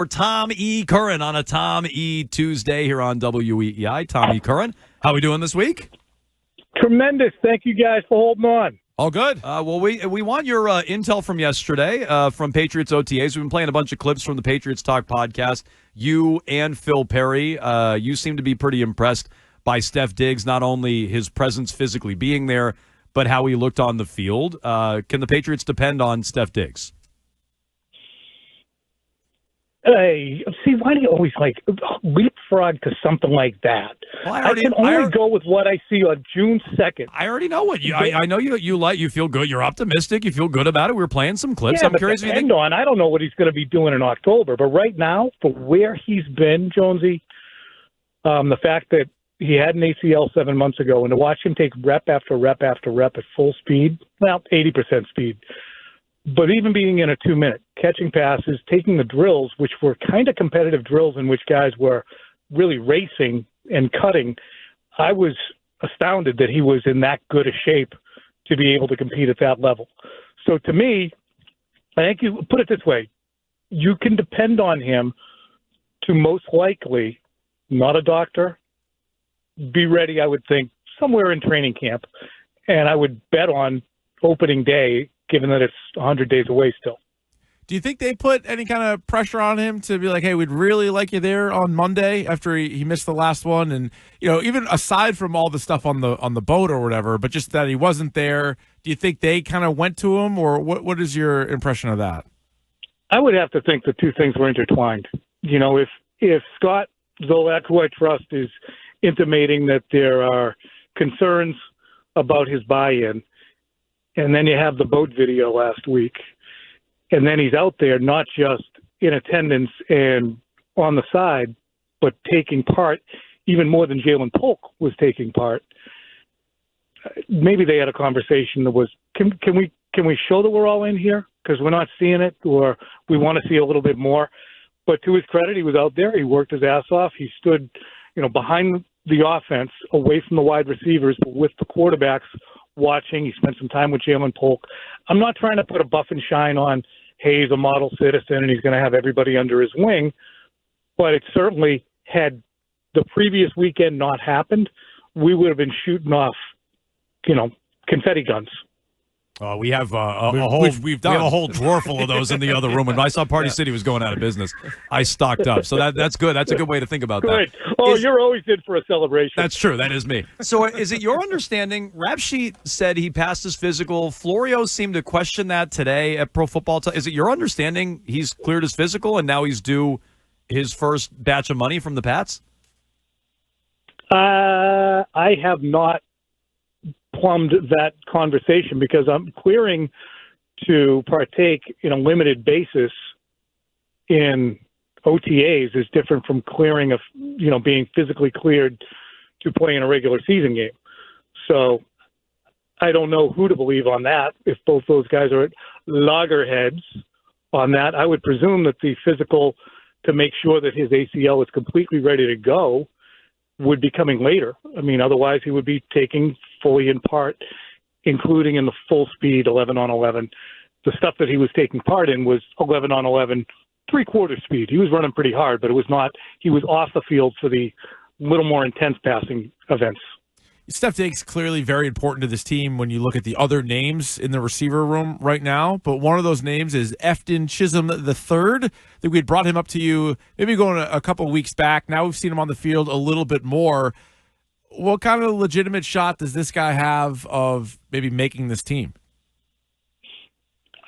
For Tom E. Curran on a Tom E. Tuesday here on WEEI. Tom E. Curran, how are we doing this week? Tremendous. Thank you guys for holding on. All good. Well, we want your intel from yesterday from Patriots OTAs. We've been playing a bunch of clips from the Patriots Talk podcast. You and Phil Perry, you seem to be pretty impressed by Steph Diggs, not only his presence physically being there, but how he looked on the field. Can the Patriots depend on Steph Diggs? Hey, see, why do you always leapfrog to something like that? Well, I can only go with what I see on June 2nd. I already know what you. I know you feel good. You're optimistic. You feel good about it. We were playing some clips. Yeah, I'm curious if you think. I don't know what he's going to be doing in October, but right now, for where he's been, Jonesy, the fact that he had an ACL 7 months ago, and to watch him take rep after rep after rep at full speed, well, 80% speed. But even being in a 2-minute, catching passes, taking the drills, which were kind of competitive drills in which guys were really racing and cutting, I was astounded that he was in that good a shape to be able to compete at that level. So to me, I think you put it this way, you can depend on him to most likely, not a doctor, be ready, I would think, somewhere in training camp. And I would bet on opening day, given that it's 100 days away still. Do you think they put any kind of pressure on him to be like, hey, we'd really like you there on Monday after he missed the last one? And, even aside from all the stuff on the boat or whatever, but just that he wasn't there, do you think they kind of went to him, or what is your impression of that? I would have to think the two things were intertwined. If Scott Zolak, who I trust, is intimating that there are concerns about his buy-in, and then you have the boat video last week, and then he's out there not just in attendance and on the side, but taking part even more than Jalen Polk was taking part. Maybe they had a conversation that was, can we show that we're all in here? Because we're not seeing it, or we want to see a little bit more. But to his credit, he was out there. He worked his ass off. He stood, behind the offense, away from the wide receivers, but with the quarterbacks watching. He spent some time with Jalen Polk. I'm not trying to put a buff and shine on, hey, he's a model citizen and he's going to have everybody under his wing, but it certainly, had the previous weekend not happened, we would have been shooting off, confetti guns. We have a whole drawer full of those in the other room. When I saw Party City was going out of business, I stocked up. So that's good. That's a good way to think about that. Oh, you're always in for a celebration. That's true. That is me. So is it your understanding, Rap Sheet said he passed his physical. Florio seemed to question that today at Pro Football. Is it your understanding he's cleared his physical and now he's due his first batch of money from the Pats? I have not plumbed that conversation, because I'm clearing to partake in a limited basis in OTAs is different from clearing being physically cleared to play in a regular season game. So I don't know who to believe on that. If both those guys are at loggerheads on that, I would presume that the physical to make sure that his ACL is completely ready to go would be coming later. I mean, otherwise he would be taking fully in part, including in the full speed 11 on 11. The stuff that he was taking part in was 11 on 11, 3/4 speed. He was running pretty hard, but it was not, he was off the field for the little more intense passing events. Steph Diggs clearly very important to this team when you look at the other names in the receiver room right now. But one of those names is Efton Chisholm III. I think we had brought him up to you maybe going a couple of weeks back. Now we've seen him on the field a little bit more. What kind of legitimate shot does this guy have of maybe making this team?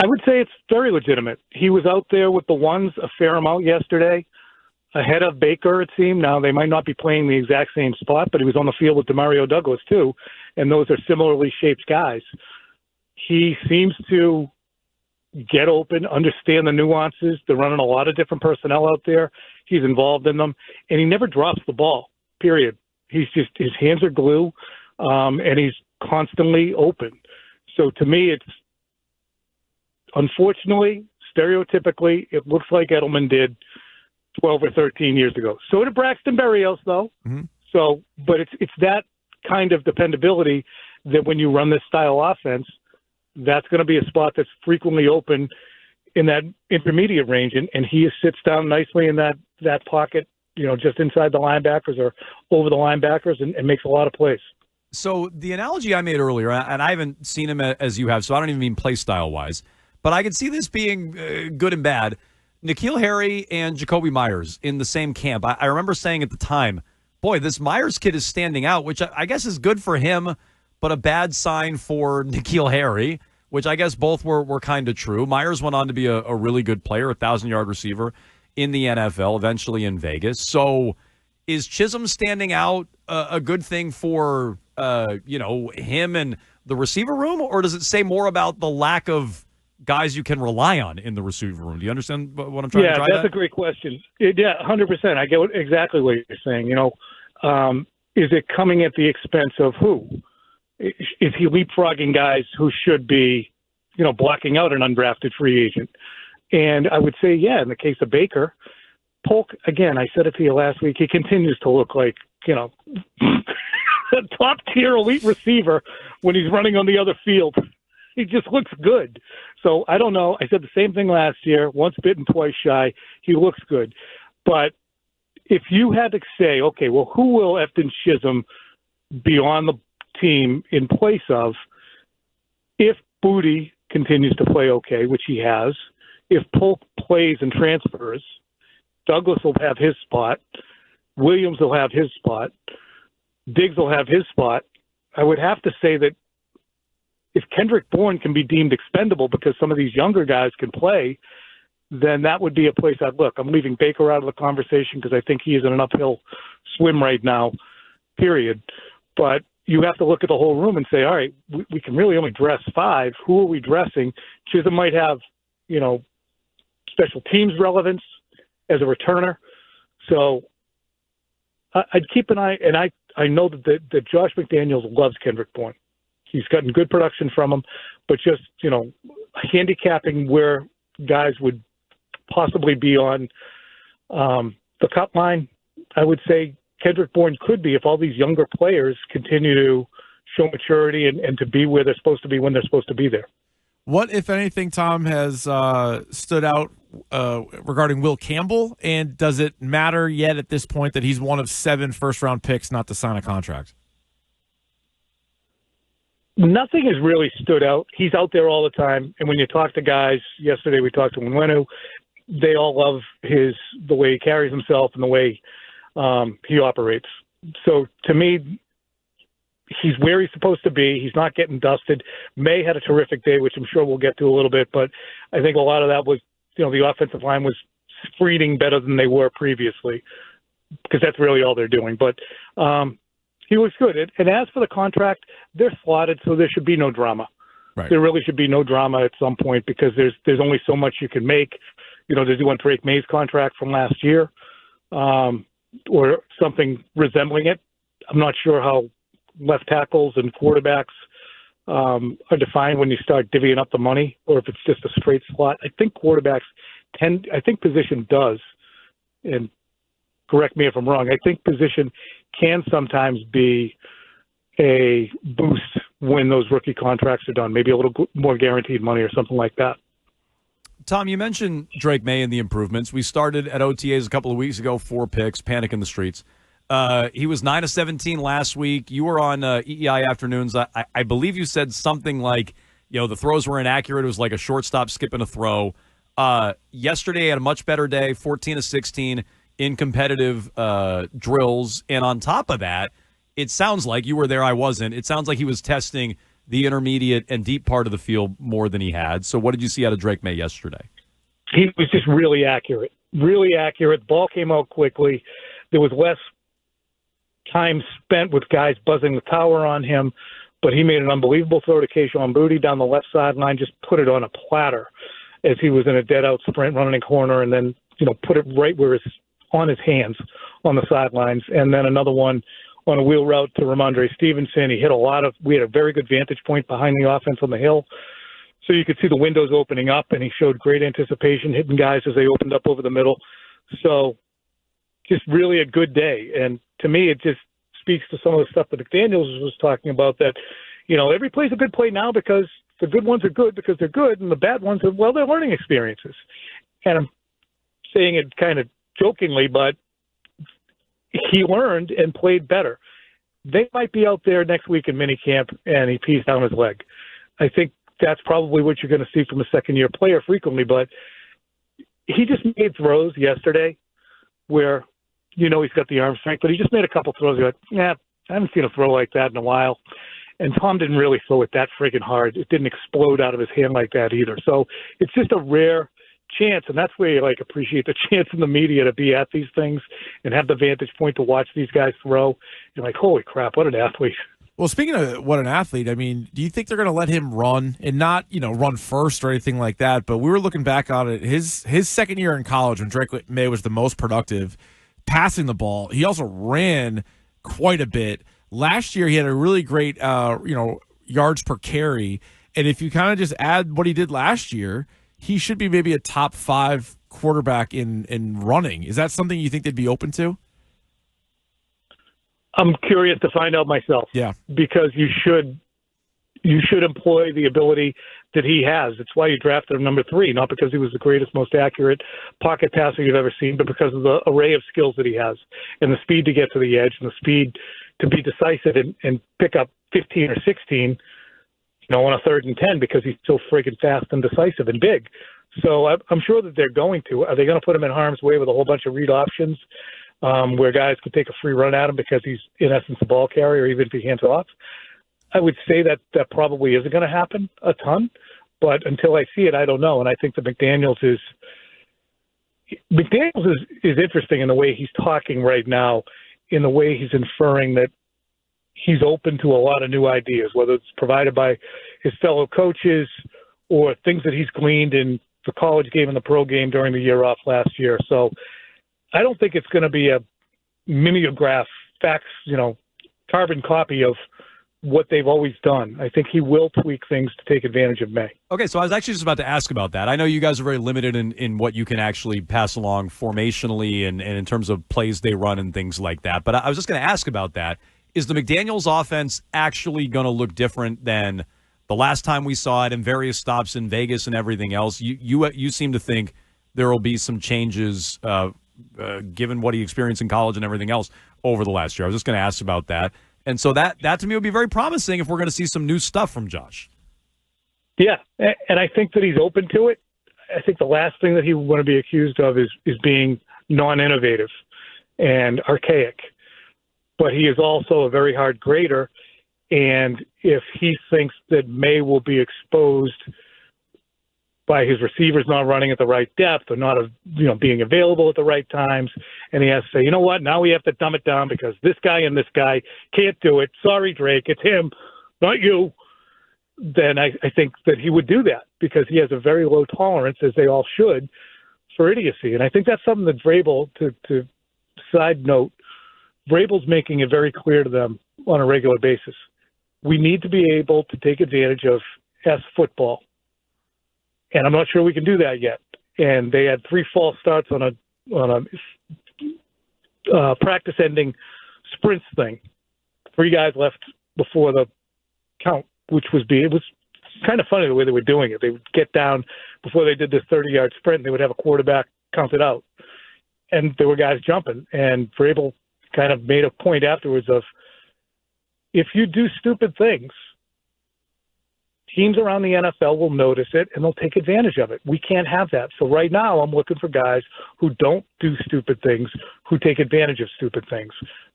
I would say it's very legitimate. He was out there with the ones a fair amount yesterday, ahead of Baker, it seemed. Now, they might not be playing the exact same spot, but he was on the field with Demario Douglas, too, and those are similarly shaped guys. He seems to get open, understand the nuances. They're running a lot of different personnel out there. He's involved in them, and he never drops the ball, period. He's just, his hands are glue, and he's constantly open. So to me, it's, unfortunately, stereotypically, it looks like Edelman did 12 or 13 years ago. So did Braxton Berrios, though. Mm-hmm. So, but it's that kind of dependability that when you run this style offense, that's going to be a spot that's frequently open in that intermediate range, and he sits down nicely in that pocket, just inside the linebackers or over the linebackers, and makes a lot of plays. So the analogy I made earlier, and I haven't seen him as you have, so I don't even mean play style wise, but I could see this being good and bad. N'Keal Harry and Jacoby Myers in the same camp. I remember saying at the time, boy, this Myers kid is standing out, which I guess is good for him, but a bad sign for N'Keal Harry, which I guess both were kind of true. Myers went on to be a really good player, a 1,000-yard receiver in the NFL, eventually in Vegas. So is Chisholm standing out a good thing for him and the receiver room, or does it say more about the lack of guys you can rely on in the receiver room? Do you understand what I'm trying to drive at? Yeah, that's a great question. 100%. I get exactly what you're saying. Is it coming at the expense of who? Is he leapfrogging guys who should be, blocking out an undrafted free agent? And I would say, in the case of Baker, Polk, again, I said it to you last week, he continues to look like, a top-tier elite receiver when he's running on the other field. He just looks good. So I don't know. I said the same thing last year. Once bitten, twice shy. He looks good. But if you had to say, okay, well, who will Efton Chisholm be on the team in place of if Booty continues to play okay, which he has, if Polk plays and transfers, Douglas will have his spot, Williams will have his spot, Diggs will have his spot. I would have to say that if Kendrick Bourne can be deemed expendable because some of these younger guys can play, then that would be a place I'd look. I'm leaving Baker out of the conversation because I think he is in an uphill swim right now, period. But you have to look at the whole room and say, all right, we can really only dress 5. Who are we dressing? Chisholm might have, special teams relevance as a returner. So I'd keep an eye, and I know that Josh McDaniels loves Kendrick Bourne. He's gotten good production from him, but just, handicapping where guys would possibly be on the cut line, I would say Kendrick Bourne could be if all these younger players continue to show maturity and to be where they're supposed to be when they're supposed to be there. What, if anything, Tom, has stood out regarding Will Campbell, and does it matter yet at this point that he's one of 7 first-round picks not to sign a contract? Nothing has really stood out. He's out there all the time, and when you talk to guys, yesterday we talked to Nwenu, they all love the way he carries himself and the way he operates. So to me, he's where he's supposed to be. He's not getting dusted. May had a terrific day, which I'm sure we'll get to a little bit, but I think a lot of that was, the offensive line was screening better than they were previously, because that's really all they're doing. But he looks good. And as for the contract, they're slotted, so there should be no drama. Right. There really should be no drama at some point because there's only so much you can make. They're doing Drake May's contract from last year or something resembling it. I'm not sure how left tackles and quarterbacks are defined when you start divvying up the money, or if it's just a straight slot. I think quarterbacks I think position does, and correct me if I'm wrong, I think position can sometimes be a boost when those rookie contracts are done, maybe a little more guaranteed money or something like that. Tom, you mentioned Drake May and the improvements. We started at OTAs a couple of weeks ago, 4 picks, panic in the streets. He was 9 of 17 last week. You were on EEI Afternoons. I believe you said something like, the throws were inaccurate. It was like a shortstop skipping a throw. Yesterday, he had a much better day, 14 of 16 in competitive drills. And on top of that, it sounds like you were there. I wasn't. It sounds like he was testing the intermediate and deep part of the field more than he had. So what did you see out of Drake May yesterday? He was just really accurate. Really accurate. The ball came out quickly. There was less time spent with guys buzzing the tower on him, but he made an unbelievable throw to Keyshawn Booty down the left sideline, just put it on a platter as he was in a dead-out sprint running a corner, and then, put it right where it's on his hands on the sidelines. And then another one on a wheel route to Ramondre Stevenson. He hit we had a very good vantage point behind the offense on the hill, so you could see the windows opening up, and he showed great anticipation, hitting guys as they opened up over the middle. So just really a good day. And to me, it just speaks to some of the stuff that McDaniels was talking about, that, every play's a good play now because The good ones are good because they're good, and the bad ones are, well, they're learning experiences. And I'm saying it kind of jokingly, but he learned and played better. They might be out there next week in minicamp, and he pees down his leg. I think that's probably what you're going to see from a second-year player frequently, but he just made throws yesterday where, he's got the arm strength, but he just made a couple throws. You're like, yeah, I haven't seen a throw like that in a while. And Tom didn't really throw it that friggin' hard. It didn't explode out of his hand like that either. So it's just a rare chance, and that's where you appreciate the chance in the media to be at these things and have the vantage point to watch these guys throw. You're like, holy crap, what an athlete. Well, speaking of what an athlete, I mean, do you think they're going to let him run and not, run first or anything like that? But we were looking back on it. His second year in college when Drake May was the most productive passing the ball, he also ran quite a bit. Last year, he had a really great, yards per carry. And if you kind of just add what he did last year, he should be maybe a top 5 quarterback in running. Is that something you think they'd be open to? I'm curious to find out myself. Yeah. Because you should employ the ability that he has. It's why you drafted him number 3, not because he was the greatest, most accurate pocket passer you've ever seen, but because of the array of skills that he has and the speed to get to the edge and the speed to be decisive and pick up 15 or 16, on a 3rd and 10 because he's so friggin' fast and decisive and big. So I'm sure that they're going to. Are they going to put him in harm's way with a whole bunch of read options where guys could take a free run at him because he's, in essence, a ball carrier, even if he hands off? I would say that probably isn't going to happen a ton, but until I see it, I don't know. And I think that McDaniels is interesting in the way he's talking right now, in the way he's inferring that he's open to a lot of new ideas, whether it's provided by his fellow coaches or things that he's gleaned in the college game and the pro game during the year off last year. So I don't think it's going to be a mimeograph, fax, carbon copy of what they've always done. I think he will tweak things to take advantage of May. Okay, so I was actually just about to ask about that. I know you guys are very limited in what you can actually pass along formationally and in terms of plays they run and things like that. But I was just going to ask about that. Is the McDaniels offense actually going to look different than the last time we saw it in various stops in Vegas and everything else? You seem to think there will be some changes given what he experienced in college and everything else over the last year. I was just going to ask about that. And so that to me would be very promising if we're going to see some new stuff from Josh. Yeah, and I think that he's open to it. I think the last thing that he would want to be accused of is being non-innovative and archaic. But he is also a very hard grader, and if he thinks that May will be exposed by his receivers not running at the right depth or not being available at the right times, and he has to say, you know what, now we have to dumb it down because this guy and this guy can't do it. Sorry, Drake, it's him, not you. Then I think that he would do that because he has a very low tolerance, as they all should, for idiocy. And I think that's something that Vrabel, to side note, Vrabel's making it very clear to them on a regular basis. We need to be able to take advantage of S football. And I'm not sure we can do that yet. And they had 3 false starts on a practice-ending sprints thing. 3 guys left before the count, it was kind of funny the way they were doing it. They would get down before they did this 30-yard sprint, and they would have a quarterback count it out. And there were guys jumping. And Vrabel kind of made a point afterwards of, if you do stupid things, teams around the NFL will notice it and they'll take advantage of it. We can't have that. So right now I'm looking for guys who don't do stupid things, who take advantage of stupid things.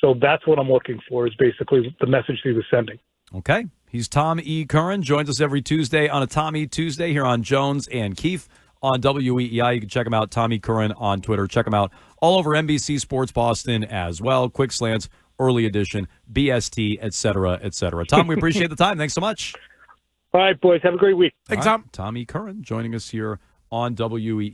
So that's what I'm looking for, is basically the message he was sending. Okay. He's Tom E. Curran. Joins us every Tuesday on a Tom E. Tuesday here on Jones and Keefe on WEEI. You can check him out, Tommy Curran, on Twitter. Check him out all over NBC Sports Boston as well. Quick Slants, Early Edition, BST, et cetera, et cetera. Tom, we appreciate the time. Thanks so much. All right, boys. Have a great week. Thanks, Tom. Tommy Curran joining us here on WEEI.